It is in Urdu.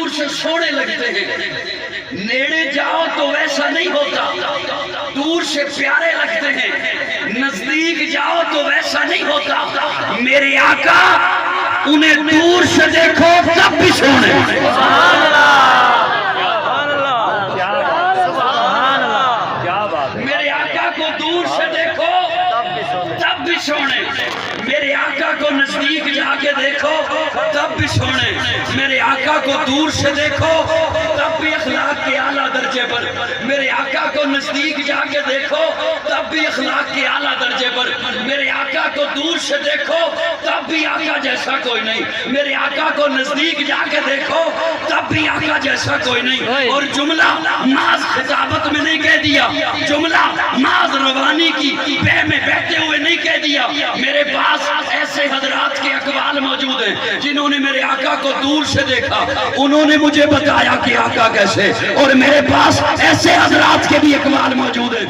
دور سے سونے لگتے ہیں، نیڑے جاؤ تو ویسا نہیں ہوتا، دور سے پیارے لگتے ہیں، نزدیک جاؤ تو ویسا نہیں ہوتا۔ میرے آقا انہیں دور سے دیکھو تب بھی سونے، سبحان اللہ، میرے آقا کو دور سے دیکھو تب بھی سونے، میرے آقا کو نزدیک جا کے دیکھو تب بھی سونے، میرے آقا کو دور سے دیکھو تب بھی اخلاق کے اعلیٰ درجے پر، میرے آقا کو نزدیک جا کے دیکھو تب بھی اخلاق کے اعلیٰ درجے پر، میرے آقا کو دور سے دیکھو تب بھی آقا جیسا کوئی نہیں، میرے آقا کو نزدیک جا کے دیکھو تب بھی آقا جیسا کوئی نہیں۔ اور جملہ محض خطابت میں نہیں کہہ دیا، جملہ محض روانی کی بے میں بیٹھے ہوئے نہیں کہہ دیا، میرے پاس ایسے حضرات کے اقوال موجود ہیں جنہوں نے میرے آقا کو دور سے دیکھا، انہوں نے مجھے بتایا کہ آقا کیسے، اور میرے پاس ایسے حضرات کے بھی اقوال موجود ہیں